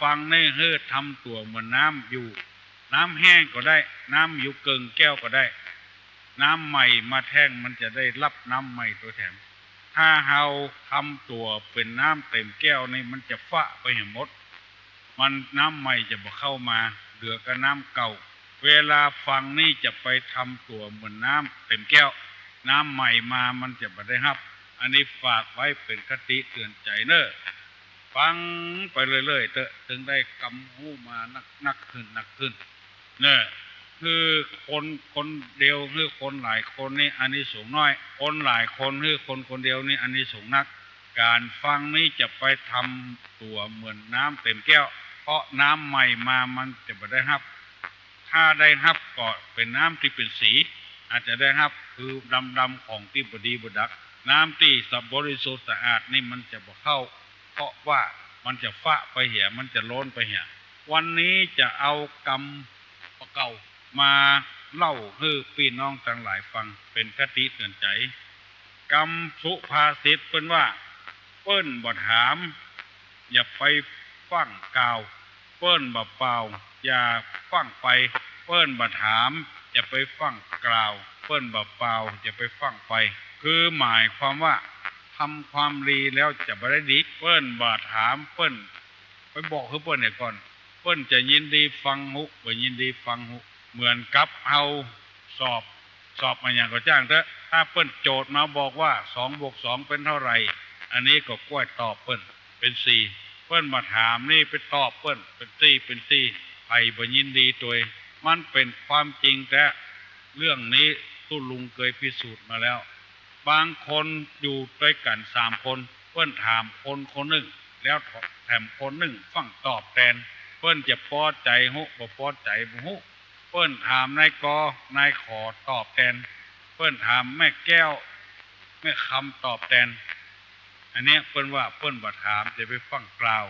ฟังนี่เฮือทำตัวเหมือนน้ำอยู่น้ำแห้งก็ได้น้ำอยู่เกิงแก้วก็ได้น้ำใหม่มาแท่งมันจะได้รับน้ำใหม่ตัวแถมถ้าเฮาทำตัวเป็นน้ำเต็มแก้วนี่มันจะฟะไปหมดมันน้ำใหม่จะบ่เข้ามาเหลือก็น้ำเก่าเวลาฟังนี่จะไปทำตัวเหมือนน้ำเต็มแก้วน้ำใหม่มามันจะบ่ได้รับอันนี้ฝากไว้เป็นคติเตือนใจเนอะฟังไปเรื่อยๆเถอะถึงได้กำหูมานักขึ้นเนี่ยคือคนเดียวคือคนหลายคนนี่อันนี้สูงน้อยคนหลายคนคือคนเดียวนี่อันนี้สูงนักการฟังนี่จะไปทำตัวเหมือนน้ำเต็มแก้วเพราะน้ำใหม่มามันจะไม่ได้รับถ้าได้รับก็เป็นน้ำที่เป็นสีอาจจะได้รับคือดำของที่บดีบดักน้ำที่สับบริสุทธิ์สะอาดนี่มันจะบ่เข้าเพราะว่ามันจะฟะไปเหี่ยมันจะล้นไปเหี่ยวันนี้จะเอากรรมเก่ามาเล่าให้พี่น้องทั้งหลายฟังเป็นคติเตือนใจกรรมสุภาษิตเป็นว่าเปิ้นบ่ถามอย่าไปฟังกล่าวเปิ้นบ่เปล่าอย่าฟังไปเปิ้นบ่ถามอย่าไปฟังกล่าวเปิ้นบ่เปล่าอย่าไปฟังไปคือหมายความว่าทำความดีแล้วจะบ่ได้ดีเปิ้นบ่ถามเปิ้นไปบอกให้เปิ้นเนี่ยก่อนเปิ้นจะยินดีฟังหุบ่ยินดีฟังหุเหมือนกับเฮาสอบมาอย่างก็จ้างเถอะถ้าเปิ้นโจทย์มาบอกว่า2+2เป็นเท่าไหร่อันนี้ก็กล้วยตอบเปิ้นเป็น4เปิ้นมาถามนี่ไปตอบเปิ้นเป็น4ไผบ่ยินดีตัวมันเป็นความจริงแต่เรื่องนี้ตุลุงเคยพิสูจน์มาแล้วบางคนอยู่ด้วยกัน3คนเปิ้นถามคนหนึ่งแล้วแถมคนหนึ่งฟังตอบแทนเปิ้นจะพอใจหุบ่พอใจบ่หุเปิ้นถามนายขอตอบแทนเปิ้นถามแม่แก้วแม่คำตอบแทนอันนี้เปิ้นว่าเปิ้นบ่ถามจะไปฟังกล่าว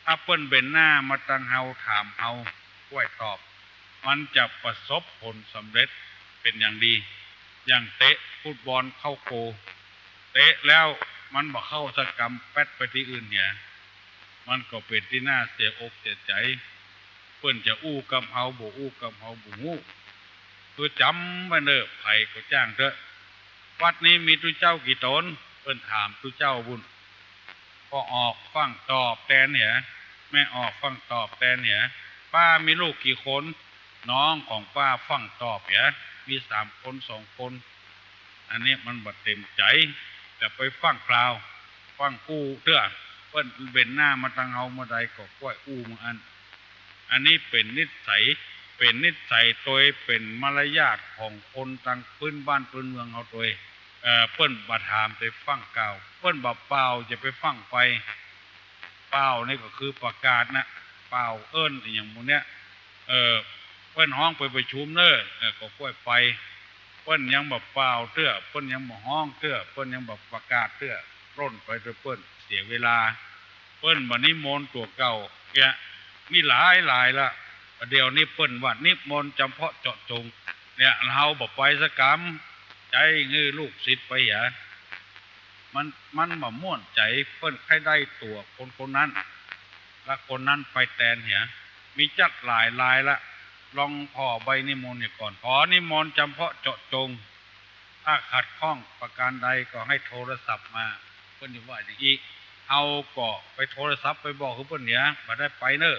ถ้าเปิ้นเป็นหน้ามาตั้งเฮาถามเฮากล้วยตอบมันจะประสบผลสำเร็จเป็นอย่างดีอย่างเตะฟุตบอลเข้าโกเตะแล้วมันบ่เข้าสกรรมแป๊ดไปที่อื่นเนี่ยมันก็เป็นที่น่าเสียอกเสียใจเปิ้นจะอู้กับเฮาบ่อู้กับเฮาบ่ฮู้คือจำไว้เด้อไผก็จ้างเถอะวัดนี้มีตุเจ้ากี่ตนเปิ้นถามตุเจ้าบุญพอออกฟังตอบแทนเนี่ยแม่ออกฟังตอบแทนเนี่ยป้ามีลูกกี่คนน้องของป้าฟังตอบเนี่ยมี3 คน 2 คนอันนี้มันบ่เต็มใจจะไปฟังกล่าวฟังกู้เด้อเปิ้นเป็นหน้ามาตั้งเฮาเมื่อใดก็กล้วยอู้มึงอันนี้เป็นนิสัยโดยเป็นมารยาทของคนต่างพื้นบ้านพื้นเมืองเฮาโดยเปิ้นบ่ถามไปฟังกล่าวเปิ้นบ่เปล่าจะไปฟังไปเปล่านี่ก็คือประกาศนะเปล่าเอิ้นอย่างหมู่เนี้ยเปิ้นฮ้องไปประชุมเด้อก็กล้วยไปเปิ้นยังบ่เปล่าเตื้อเปิ้นยังบ่ฮ้องเตื้อเปิ้นยังบ่ประกาศเตื้อร่นไปเด้อเปิ้นเสียเวลาเปิ้นบ่นิมนต์ตัวเก่าเนี่ยมีหลายละเดี๋ยวนี้เปิ้นว่านิมนต์จำเพาะเจาะจงเนี่ยเฮาบ่ไปสักกรรมใจงื้อลูกศิษย์ไปหยามันบ่ม่วนใจเปิ้นใครได้ตัวคนนั้นและคนนั้นไปแทนเหียมีจัดหลายละลองขอใบนิมนต์เนี่ยก่อนขอนิมนต์จำเพาะเจาะจงถ้าขัดข้องประการใดก็ให้โทรศัพท์มาเปิ้นว่าอย่างอีกเอาก็ไปโทรศัพท์ไปบอกคือเปิ้นเนี่ยบ่ได้ไปเน้อ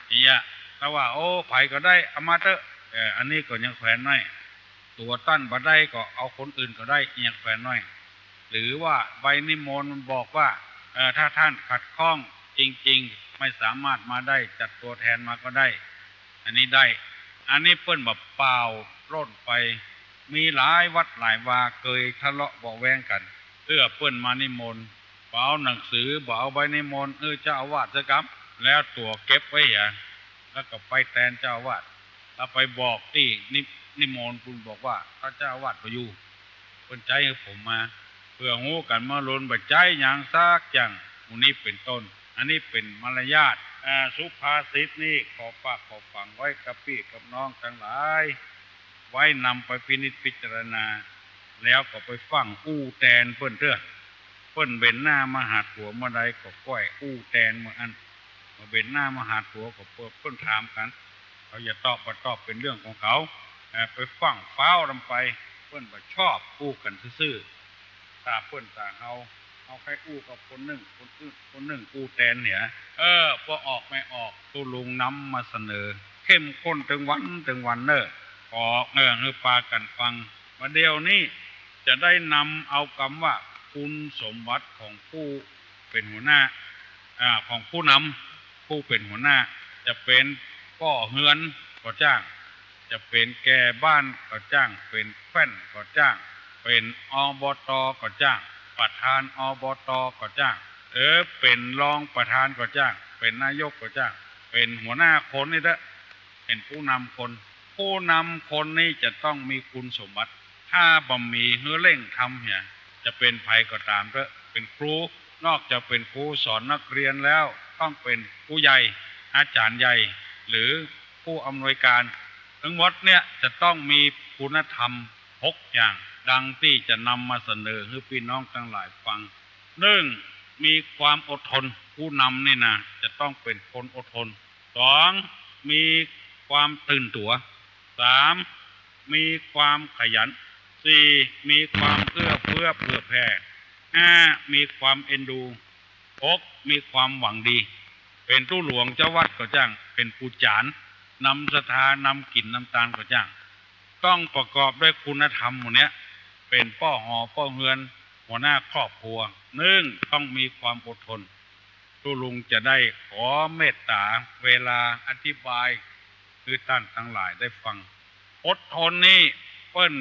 เนี่ยแต่ว่าโอ้ไผก็ได้เอามาเถอะอันนี้ก็ยังแขวนน้อยตัวตั้นบ่ได้ก็เอาคนอื่นก็ได้ยังแขวนน้อยหรือว่าใบนิมนต์มันบอกว่าถ้าท่านขัดข้องจริงๆไม่สามารถมาได้จัดตัวแทนมาก็ได้อันนี้ได้อันนี้เปิ้นบ่เปล่าร่นไปมีหลายวัดหลายวาเคยทะเลาะเบาะแว้งกันเพื่อเปิ้นมานิมนต์บ่เอาหนังสือบ่เอาใบนิมนต์เจ้าอาวาสซะครับแล้วตัวเก็บไว้หยาแล้วก็ไปแทนเจ้าอาวาสแล้วไปบอกที่นิมนต์คุณบอกว่าพระเจ้าอาวาสบ่อยู่เพิ่นใจให้ผมมาเพื่อฮู้กันมาล้นบ่ใจหยังซักอย่างหมู่นี้เป็นต้นอันนี้เป็นมารยาทสุภาษิตนี่ขอฝากขอฝังไว้กับพี่กับน้องทั้งหลายไว้นำไปพินิจพิจารณาแล้วก็ไปฟังอู้แทนเพิ่นเถอะเพิ่นเป็นหน้ามาหัดหัวเมื่อใดก็ก้อยอู้แทนเมื่ออัน มาเป็นหน้ามาหาตัวก็เพิ่นถามกันเขาอย่าตอบบ่ตอบเป็นเรื่องของเขาไปฟังเฝ้าลำไปเพิ่นบ่ชอบอู้กันซื่อๆถ้าเพิ่นตาเฮาใครอู้กับคนหนึ่งคนอื่นคนหนึ่งอู้แทนเนี่ยพอออกไม่ออกตุลุงนำมาเสนอเข้มข้นถึงวันเนอะออกให้ปากันฟังมาเดียวนี้จะได้นำเอาคำว่าคุณสมบัติของผู้เป็นหัวหน้าของผู้นำผู้เป็นหัวหน้าจะเป็นก่อเฮือนก็จ้างจะเป็นแก่บ้านก็จ้างเป็นแฟนก็จ้างเป็นอบตก็จ้างประธานอบตก็จ้างเป็นรองประธานก็จ้างเป็นนายกก็จ้างเป็นหัวหน้าคนนี่แหละเป็นผู้นำคนนี้จะต้องมีคุณสมบัติถ้าบ่มีเฮือเร่งทำเนี่ยจะเป็นไผก็ตามเถอะเป็นครูนอกจากเป็นครูสอนนักเรียนแล้วต้องเป็นผู้ใหญ่อาจารย์ใหญ่หรือผู้อำนวยการทั้งหมดเนี่ยจะต้องมีคุณธรรม6อย่างดังที่จะนำมาเสนอให้พี่น้องทั้งหลายฟัง1มีความอดทนผู้นำนี่นะจะต้องเป็นคนอดทน2มีความตื่นตัว3มีความขยัน4มีความเอื้อเฟื้อเผื่อแผ่5มีความเอ็นดู6มีความหวังดีเป็นตู้หลวงเจ้าวัดก็จ้างเป็นผู้จานนำศรัทธานำกลิ่นน้ำตาลก็จ้างต้องประกอบด้วยคุณธรรมหมดเนี้ยเป็นป้อหอป้อเฮือนหัวหน้าครอบครัวต้องมีความอดทนตู้ลุงจะได้ขอเมตตาเวลาอธิบายคือท่านทั้งหลายได้ฟังอดทนนี่เปิ้น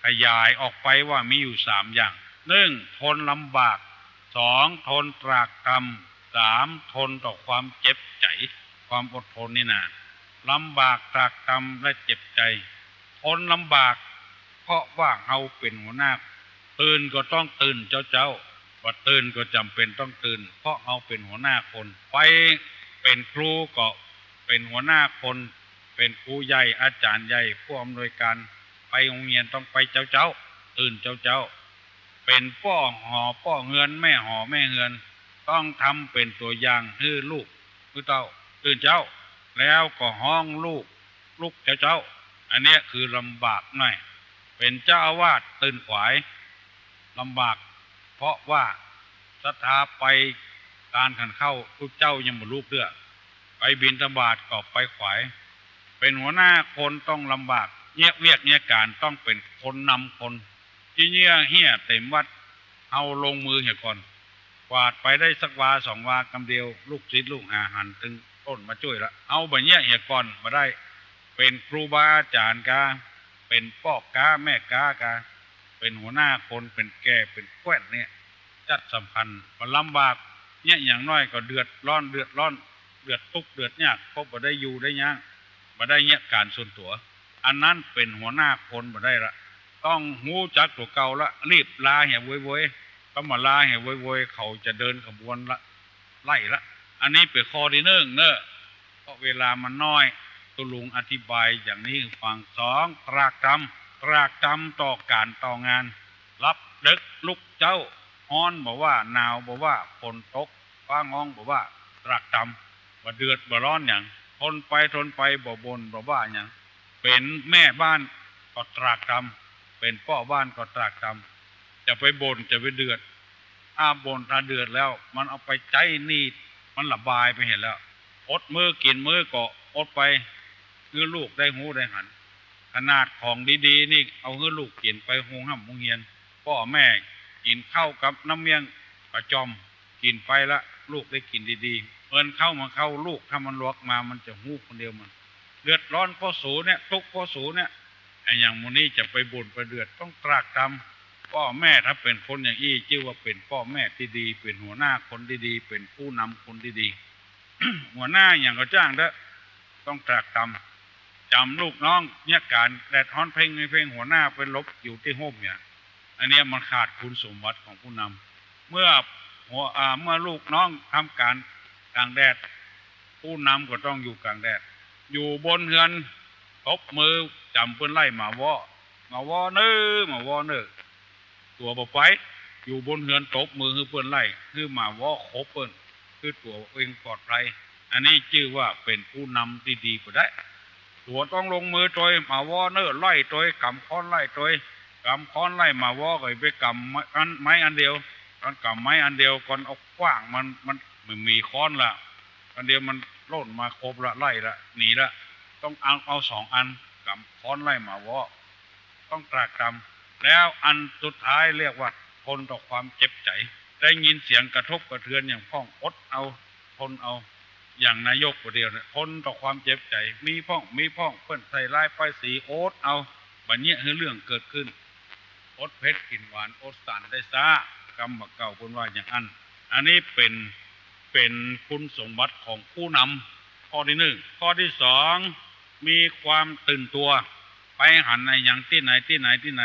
ขยายออกไปว่ามีอยู่3อย่างทนลำบาก2ทนตรากตรำ3ทนต่อความเจ็บใจความอดทนนี่นะลำบากตรากตรำและเจ็บใจทนลำบากเพราะว่าเฮาเป็นหัวหน้าตื่นก็ต้องตื่นเจ้าว่าตื่นก็จำเป็นต้องตื่นเพราะเฮาเป็นหัวหน้าคนไปเป็นครูก็เป็นหัวหน้าคนเป็นครูใหญ่อาจารย์ใหญ่ผู้อำนวยการไปโรงเรียนต้องไปเจ้าตื่นเจ้าเป็นป้อหอป้อเฮือนแม่หอแม่เฮือนต้องทำเป็นตัวอย่างให้ลูกคือเต้าตื่นเจ้าแล้วก็ห้องลูกเจ้าอันนี้คือลำบากหน่อยเป็นเจ้าอาวาสตื่นขวายลำบากเพราะว่าศรัทธาไปการขันเข้าทุกเจ้ายังบ่ลูกเด้อไปบิณฑบาตก็ไปขวายเป็นหัวหน้าคนต้องลำบากเวียกการต้องเป็นคนนำคนที่เหี้ยเต็มวัดเอาลงมือเหี่ยก่อนกวาดไปได้สักวา2วากำเดียวลูกศิษย์ลูกหาหันถึงต้นมาช่วยละเอาแบบเหี้ยก่อนมาได้เป็นครูบาอาจารย์กาเป็นพ่อกาแม่กากาเป็นหัวหน้าคนเป็นแก่เป็นแก้นเนี่ยจัดสำคัญมันลำบากเนี่ยอย่างน้อยก็เดือดร้อนเดือดทุกข์เดือดยากเพราะบ่ได้อยู่ได้ยากบ่ได้เนี่ยการส่วนตัวอันนั้นเป็นหัวหน้าคนบ่ได้ละต้องหูจักตัวเก่าละรีบลาเหี่ยโวยก็มาลาเหี่ยโวยเขาจะเดินขบวนละไล่ละอันนี้เป็นข้อที่1เนอะเพราะเวลามันน้อยตุลุงอธิบายอย่างนี้ฟัง2ตรากตรำต่อการต่องานรับดึกลุกเจ้าฮ้อนบอกว่าหนาวบอกว่าฝนตกฟ้างองบอกว่าตรากตำบ่เดือดบ่ร้อนอย่างทนไปบ่บ่นบ่ว่าอย่างเป็นแม่บ้านก็ตรากตำเป็นพ่อบ้านก็ตรากตำจะไปบ่นจะไปเดือดบ่นถ้าเดือดแล้วมันเอาไปใจนี่มันระบายไปเห็นแล้วอดมือกินมือก็อดไปเพื่อลูกได้หูได้หันขนาดของดีๆนี่เอาเพื่อลูกกินไปโรงห้ำโรงเรียนพ่อแม่กินข้าวกับน้ำเมี่ยงกระจอมกินไปละลูกได้กินดีๆเอินเข้ามาเข้าลูกถ้ามันลวกมามันจะหูคนเดียวมันเดือดร้อนพ่อสูเนี่ยทุกพ่อสูเนี่ยไอ้อย่างมูนี่จะไปบ่นไปเดือดต้องตรากตำพ่อแม่ถ้าเป็นคนอย่างอี้ชื่อว่าเป็นพ่อแม่ที่ดีเป็นหัวหน้าคนดีๆเป็นผู้นำคนดีๆ หัวหน้าอย่างก็จ้างเด้อต้องตรากตำจำลูกน้องเนี่ยการแดดฮ้อนเพลงหัวหน้าไปลบอยู่ที่โฮมเนี่ยอันนี้มันขาดคุณสมบัติของผู้นำเมื่อลูกน้องทำการกลางแดดผู้นำก็ต้องอยู่กลางแดดอยู่บนเฮือนตบมือจำเปิ้นไล่มาวอเนื้อตัวบ่ไปอยู่บนเฮือนตบมือคือเปิ้นไล่คือมาวอคบเปิ้นคือตัวเองปลอดภัย อันนี้ชื่อว่าเป็นผู้นำที่ดีก็ได้ตัวต้องลงมือโดยมาวอเนอร์ไล่โดยกำค้อนไล่โดยกำค้อนไล่มาวอก็ไปกำไม้อันเดียวตอนกำไม้อันเดียวก่อนเอากว้างมันไม่มีค้อนละอันเดียวมันโล่นมาครบละไล่ละหนีละต้องเอาสองอันกำค้อนไล่มาวอต้องตรากตรำแล้วอันสุดท้ายเรียกว่าทนต่อความเจ็บใจได้ยินเสียงกระทบกระเทือนอย่างพ้องอดเอาทนเอาอย่างนายกประเดียวเนี่ยทนต่อความเจ็บใจมีพ้องเปิ้นใส่ลายป้ายสีโอ๊ตเอาบัดเนี้ยคือเรื่องเกิดขึ้นอดเพชรกินหวานอดสันได้ซากรรมเก่าคนว่าอย่างอันนี้เป็นคุณสมบัติของผู้นำข้อที่หนึ่งข้อที่สองมีความตื่นตัวไปหันในอย่างที่ไหน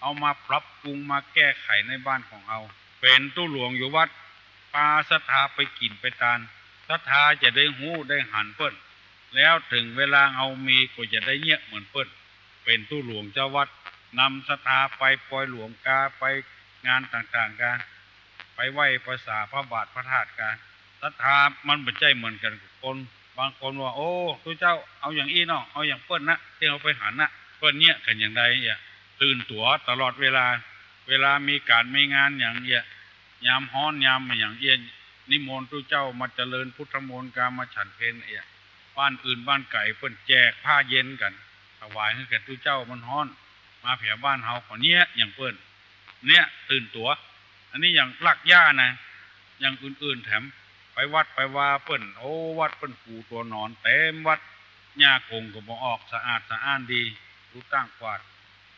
เอามาปรับปรุงมาแก้ไขในบ้านของเราเป็นตู้หลวงอยู่วัดปาศรัทธาไปกินไปทานศรัทธาจะได้หูได้หันเปิ้นแล้วถึงเวลาเอามีก็จะได้เงียบเหมือนเปิ้นเป็นตู้หลวงเจ้าวัดนำศรัทธาไปปล่อยหลวงกาไปงานต่างๆกาไปไหว้ภาษาพระบาทพระธาตุกาศรัทธามันไม่ใช่เหมือนกันคนบางคนว่าโอ้ทุกเจ้าเอาอย่างอี้เนาะเอาอย่างเปิ้นนะที่เอาไปหันนะเปิ้นเนี้ยกันอย่างใดเนี่ยตื่นตัวตลอดเวลามีการมีงานอย่างเงี้ยยามฮ้อนยามอย่างเงี้ยนิมนต์ทุกเจ้ามาเจริญพุทธมนต์การมาฉันเพลเอี่ยบ้านอื่นบ้านไก่เปิ้นแจกผ้าเย็นกันถวายให้แก่ทุกเจ้ามันฮ้อนมาเผียบ้านเฮาขอเนี้ยอย่างเปิ้นเนี้ยตื่นตัวอันนี้อย่างลักย่านะอย่างอื่นๆแถมไปวัดไปว่าเปิ้นโอ้วัดเปิ้นปูตัวนอนเต็มวัดหญ้าคงก็บ่ออกสะอาดสะอ้านดีรู้ตั้งกวาด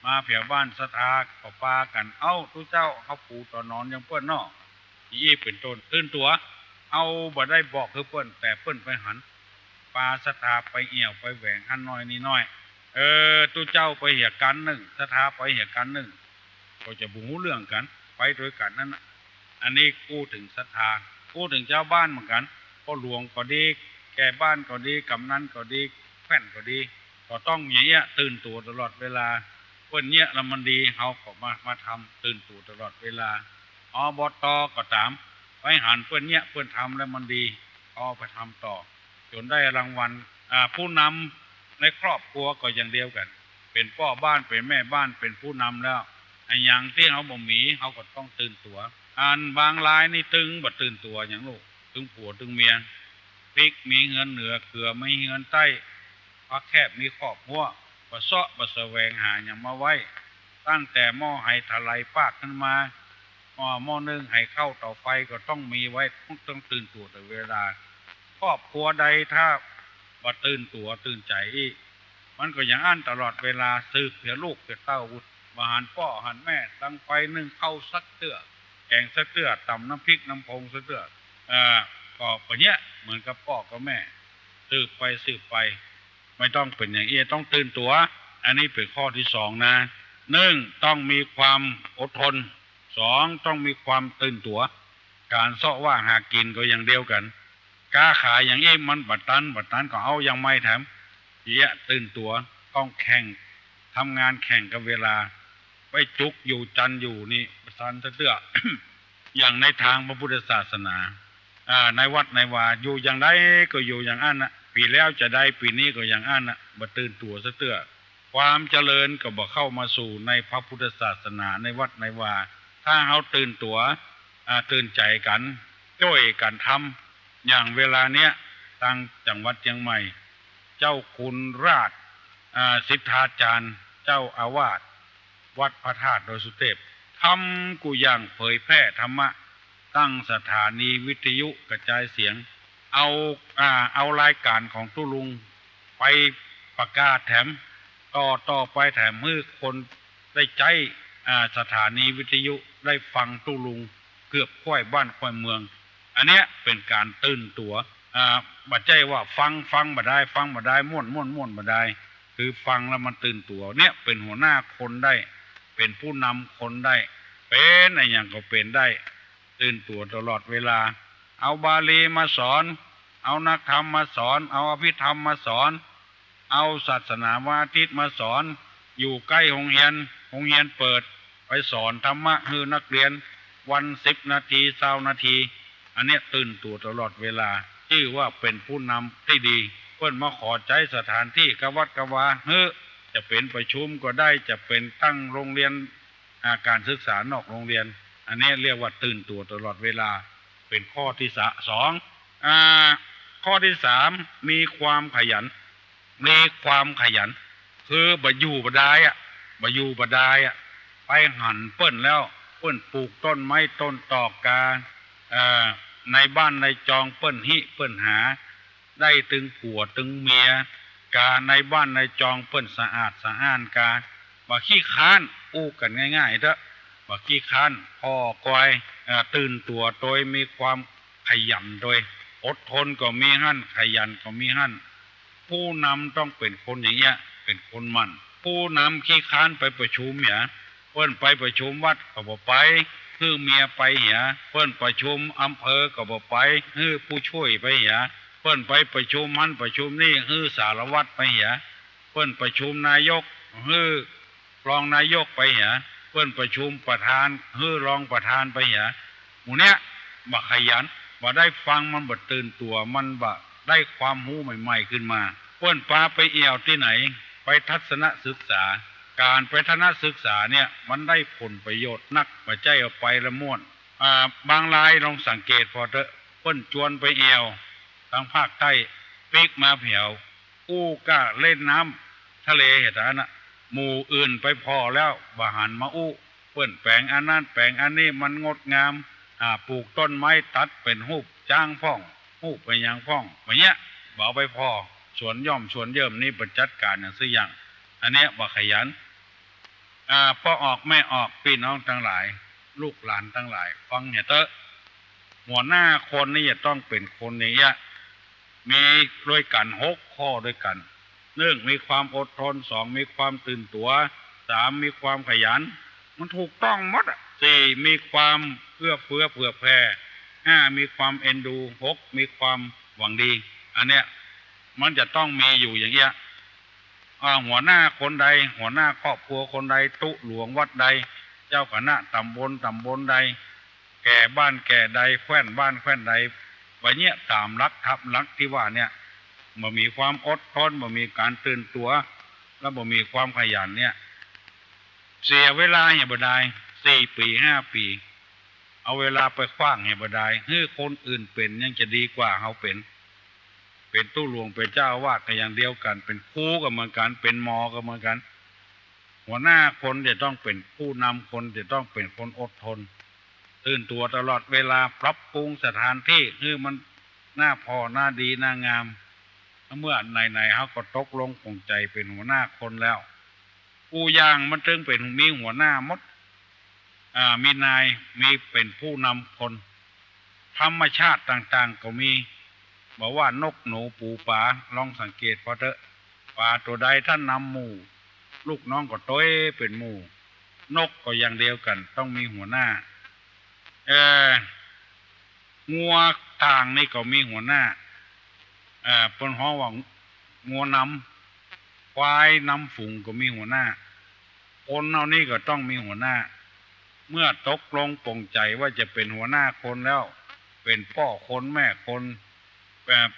มาเผียบ้านศรัทธาก็ปากันเอ้าทุกเจ้าเขาปูตัวนอนอย่างเปิ้นเนาะนี่เป็นต้นตื่นตัวเอาบ่ได้บอกคือเปิ้นแต่เปิ้นไปหันปาศรัทธาไปเอี่ยวไปแหวงหันน้อยนี่น้อยทุกเจ้าไปเหตุการณ์หนึ่งศรัทธาไปเหตุการณ์หนึ่งก็จะบูเรื่องกันไปโดยกันนั่นอันนี้กู้ถึงศรัทธากู้ถึงเจ้าบ้านเหมือนกันพ่อหลวงก็ดีแก่บ้านก็ดีกำนันก็ดีแฟนก็ดีก็ต้องอย่างเงี้ยตื่นตัวตลอดเวลาเพื่อนเนี้ยแล้วมันดีเขาก็มาทำตื่นตัวตลอดเวลาอบตก็ตามไปหันเพื่อนเนี้ยเพื่อนทำแล้วมันดีเอาไปทำต่อจนได้รางวัลผู้นำในครอบครัวก็อย่างเดียวกันเป็นพ่อบ้านเป็นแม่บ้านเป็นผู้นำแล้วไอ้อย่างที่เขาบ่มีเขาก็ต้องตื่นตัวบางรายนี่ตึงบ่ตื่นตัวอย่างลูกตึงผัวตึงเมียพริกมีเงินเหนือเกลือไม่เงินใต้พักแคบมีครอบครัวบ่เซาะบ่แสวงหาอย่างมาไว้ตั้งแต่หม้อไห้ทลายปากขึ้นมาหม้อนึ่งไห้เข้าเตาไฟก็ต้องมีไว้ต้องตื่นตัวแต่เวลาครอบครัวใดถ้าบ่ตื่นตัวตื่นใจมันก็อย่างอั้นตลอดเวลาสืบเผื่อลูกเผื่อเต้ามาหันพ่อหันแม่ตั้งไฟนึ่งเข้าสักเตื้อแกงสักเตื้อตำน้ำพริกน้ำพงสักเตื้อก็แบบเนี้ยเหมือนกับพ่อกับแม่สืบไปไม่ต้องเป็นอย่างเอี้ยต้องตื่นตัวอันนี้เป็นข้อที่สองนะหนึ่งต้องมีความอดทนสองต้องมีความตื่นตัวการเสาะว่าหากินก็อย่างเดียวกันกล้าขายอย่างเอ้มันบัดตันก็เอายังไม่แถมเอี้ยตื่นตัวต้องแข่งทำงานแข่งกับเวลาไปจุกอยู่จันอยู่นี่ประสานเตื้อ อย่างในทางพระพุทธศาสนาในวัดในวาอยู่อย่างใดก็อยู่อย่างอันนะปีแล้วจะได้ปีนี้ก็อย่างอันนะบ่ตื่นตัวเตื้อความเจริญก็บ่เข้ามาสู่ในพระพุทธศาสนาในวัดในวาถ้าเฮาตื่นตัวตื่นใจกันช่วยกันทำอย่างเวลาเนี้ยทางจังหวัดเชียงใหม่เจ้าคุณราชสิทธาจารย์เจ้าอาวาสวัดพระธาตุดอยสุเทพทำกูอย่างเผยแพร่ธรรมะตั้งสถานีวิทยุกระจายเสียงเอารายการของตุลุงไปประกาศแถมต่อไปแถมมือคนได้ใจสถานีวิทยุได้ฟังตุลุงเกือบค่อยบ้านค่อยเมืองอันเนี้ยเป็นการตื่นตัวบัดใจว่าฟังบ่ได้ม่วนบ่ได้คือฟังแล้วมันตื่นตัวเนี่ยเป็นหัวหน้าคนได้เป็นผู้นำคนได้เป็นอะไรอย่างก็เป็นได้ตื่นตัวตลอดเวลาเอาบาลีมาสอนเอานักธรรมมาสอนเอาอภิธรรมมาสอนเอาศาสนาวาทิตมาสอนอยู่ใกล้โรงเรียนเปิดไปสอนธรรมะคือนักเรียนวัน10 นาที20 นาทีอันนี้ตื่นตัวตลอดเวลา ชื่อว่าเป็นผู้นำที่ดีเพิ่นมาขอใจสถานที่กวัดกวาจะเป็นประชุมก็ได้จะเป็นตั้งโรงเรียนการศึกษานอกโรงเรียนอันนี้เรียกว่าตื่นตัวตลอดเวลาเป็นข้อที่สองข้อที่สามมีความขยันคือบ่อยู่บ่ได้ไปหันเปิ้นแล้วเปิ้นปลูกต้นไม้ต้นตอกกาในบ้านในจองเปิ้นเปิ้นหาได้ตึงผัวตึงเมียกาในบ้านในจองเปิ้นสะอาดสะอ้านกาบ่ขี้ค้านอู้กันง่ายๆเถอะบ่ขี้ค้านพ่อกอยตื่นตัวโดยมีความขยันโดยอดทนก็มีหั่นขยันก็มีหั่นผู้นำต้องเป็นคนอย่างเงี้ยเป็นคนมั่นผู้นำขี้ค้านไปประชุมเนี่ยเพิ่นไปประชุมวัดก็บ่ไปคือเมียไปเหียเพิ่นประชุมอำเภอก็บ่ไปคือผู้ช่วยไปเหียเพิ่นไปประชุมมันประชุมนี่คือสารวัตรไปเหียเพิ่นประชุมนายกคือรองนายกไปเหียเพิ่นประชุมประธานคือรองประธานไปเหียหมู่เนี้ยบ่ขยันบ่ได้ฟังมันบ่ตื่นตัวมันบ่ได้ความรู้ใหม่ๆขึ้นมาเพิ่นพาไปเอี่ยวที่ไหนไปทัศนศึกษาการไปทัศนศึกษาเนี่ยมันได้ผลประโยชน์นักบ่ใจเอาไปละม่วนบางรายลองสังเกตพอเถอะเพิ่นจวนไปเอี่ยวทางภาคใต้ปีกมาเผียวอู้ก้าเล่นน้ำทะเลเหตุนั้นหมู่อื่นไปพอแล้วบ่หันมาอู้เปิ้นแปลงอันนั้นแปลงอันนี้มันงดงามปลูกต้นไม้ตัดเป็นรูปจ้างพ่องรูปไปยังพ่องแบบเนี้ยบ่เอาไปพอสวนย่อมสวนเยิ่มนี่ประจัดการอย่างซื่ออย่างอันเนี้ยบ่ขยันพอออกไม่ออกพี่น้องทั้งหลายลูกหลานทั้งหลายฟังเนี่ยเถอะหัวหน้าคนนี่จะต้องเป็นคนอย่างเงี้ยมีด้วยกัน6 ข้อด้วยกัน1มีความอดทน2มีความตื่นตัว3มีความขยันมันถูกต้องหมด4มีความเอื้อเฟื้อเผื่อแผ่5มีความเอ็นดู6มีความหวังดีอันเนี้ยมันจะต้องมีอยู่อย่างเงี้ยหัวหน้าคนใดหัวหน้าครอบครัวคนใดตุหลวงวัดใดเจ้าคณะตำบลใดแก่บ้านแก่ใดแคว้นบ้านแคว้นใดแบบเนี้ยตามหลักทับหลักที่ว่าเนี่ยบ่มีความอดทนบ่มีการตื่นตัวแล้วบ่มีความขยันเนี่ยเสียเวลาให้บ่ได้4 ปี5 ปีเอาเวลาไปขว้างให้บ่ได้ให้คนอื่นเป็นยังจะดีกว่าเฮาเป็นตู้หลวงเป็นเจ้าวาดก็อย่างเดียวกันเป็นครูก็เหมือนกันเป็นหมอก็เหมือนกันหัวหน้าคนจะต้องเป็นผู้นำคนจะต้องเป็นคนอดทนตื่นตัวตลอดเวลาปรับปรุงสถานที่คือมันน่าพอน่าดีน่างามเมื่อไหนๆเขาก็ตกลงปลงใจเป็นหัวหน้าคนแล้วผู้ย่างมันจึงเป็นมีหัวหน้ามดมีนายมีเป็นผู้นำคนธรรมชาติต่างๆก็มีบอกว่านกหนูปูปลาลองสังเกตพอเถอะปลาตัวใดท่านนำหมู่ลูกน้องก็ต้อยเป็นหมู่นกก็อย่างเดียวกันต้องมีหัวหน้างัวต่างนี่ก็มีหัวหน้าเปิ้นฮ้อว่างัวนำควายนำฝูงก็มีหัวหน้าคนเอานี่ก็ต้องมีหัวหน้าเมื่อตกลงปลงใจว่าจะเป็นหัวหน้าคนแล้วเป็นพ่อคนแม่คน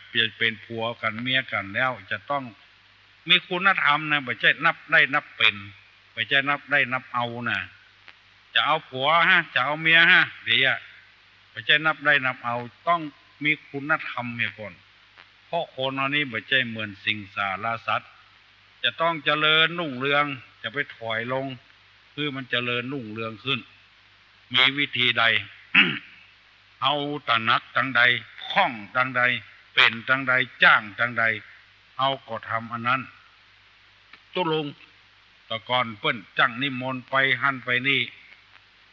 เปลี่ยนเป็นผัวกันเมียกันแล้วจะต้องมีคุณธรรมนะไม่ใช่นับได้นับเป็นไม่ใช่นับได้นับเอานะจะเอาผัวจะเอาเมียเดี๋ยวไม่ใช่นับได้นับเอาต้องมีคุณธรรมเมียก่อนเพราะคนอันนี้ไม่ใช่เหมือนสิงสารสัตว์จะต้องเจริญรุ่งเรืองจะไปถอยลงคือมันเจริญรุ่งเรืองขึ้นมีวิธีใด เอาตะนักตังใดคล่องตังใดเป็นตังใดจ้างตังใดเอาก็ทำอันนั้นตุลุงตะกอนเปิ้นจังนิมนต์ไปหั่นไปนี่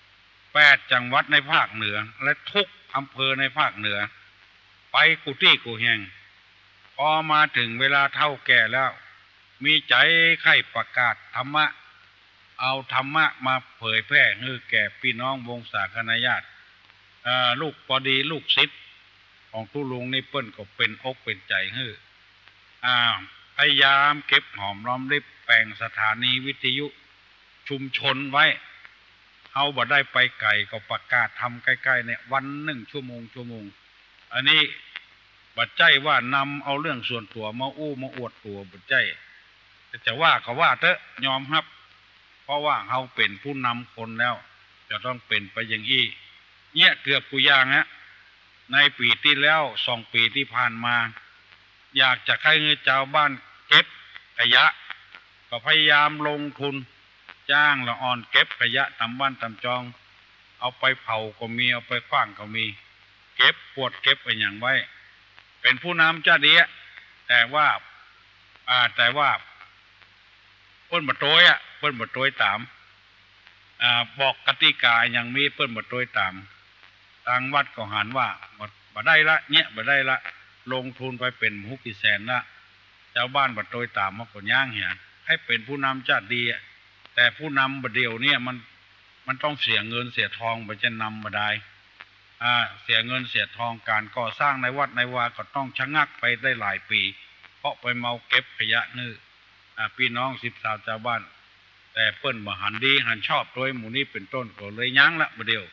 8 จังหวัดในภาคเหนือและทุกอำเภอในภาคเหนือไปกุฏิกูแห่งพอมาถึงเวลาเท่าแก่แล้วมีใจใคร่ประกาศธรรมะเอาธรรมะมาเผยแพร่ให้แก่พี่น้องวงศาคณาญาติลูกพอดีลูกศิษย์ของตุลุงนี่เปิ้นก็เป็นอกเป็นใจให้พยายามเก็บหอมรอมริบแปลงสถานีวิทยุชุมชนไว้เอาบ่ได้ไปไกลก็ประกาศทำใกล้ๆเนี่ยวัน1 ชั่วโมงอันนี้ บัดใจว่านำเอาเรื่องส่วนตัวมาอู้มาอวดตัวบัดใจจะว่าเขาว่าเถอะยอมรับเพราะว่าเขาเป็นผู้นำคนแล้วจะต้องเป็นไปอย่างอี้เนี่ยเกือบกูอย่างฮะในปีที่แล้ว2 ปีที่ผ่านมาอยากจะให้เงินเจ้าบ้านเก็บขยะก็พยายามลงทุนจ้างละอ่อนเก็บขยะตามบ้านตามจองเอาไปเผาก็มีเอาไปขว้างก็มีเก็บปวดเก็บไปอย่างไว้เป็นผู้นำเจ้าเดียแต่ว่าเปิ้นบ่โตยเปิ้นบ่โตยตามบอกกติกาอย่างมีเปิ้นบ่โตยตามทางวัดก็หันว่าบ่ได้ละเนี่ยบ่ได้ละลงทุนไปเป็นหุกี่แสนละชาวบ้านบ่โตยตามมาก็ย่างเหียให้เป็นผู้นำชาติดีแต่ผู้นำบ่เดียวเนี่ยมันต้องเสียเงินเสียทองบ่จะนำบ่ได้เสียเงินเสียทองการก่อสร้างในวัดในวาก็ต้องชะงักไปได้หลายปีเพราะไปเมาเก็บขยะนี่พี่น้อง13ชาวบ้านแต่เปิ้นบ่หันดีหันชอบโดยหมู่นี้เป็นต้นก็เลยยั้งละบ่เดียว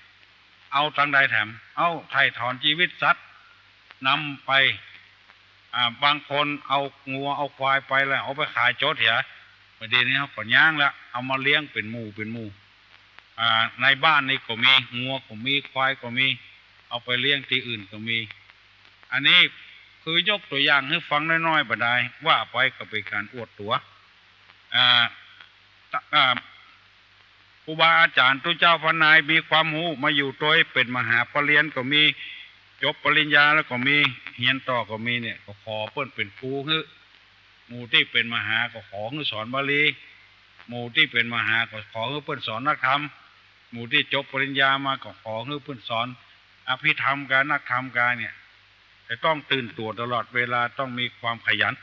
เอาทางใดแถมเอาไถ่ถอนชีวิตสัตว์นำไปบางคนเอางัวเอาควายไปแล้วเอาไปขายโจทย์เหียประเดี๋ยวนี้เขาก็ย่างแล้วเอามาเลี้ยงเป็นหมู่ในบ้านนี่ก็มีงัวก็มีควายก็มีเอาไปเลี้ยงที่อื่นก็มีอันนี้คือยกตัวอย่างให้ฟังน้อยๆบ่ได้ว่าไปก็เป็นการอวดตัวครูบาอาจารย์ตุเจ้าพระนายมีความรู้มาอยู่ตัวเป็นมหาปรริญญาก็มีจบปริญญาแล้วก็มีเรียนต่อก็มีเนี่ยก็ขอเพิ่นเป็นครูฮึหมู่ที่เป็นมหาก็ขอให้สอนบาลีหมู่ที่เป็นมหาก็ขอให้เพิ่นสอนนักธรรมหมู่ที่จบปริญญามาก็ขอให้เพิ่นสอนอภิธรรมการนักธรรมการเนี่ยจะต้องตื่นตัวตลอดเวลาต้องมีความขยัน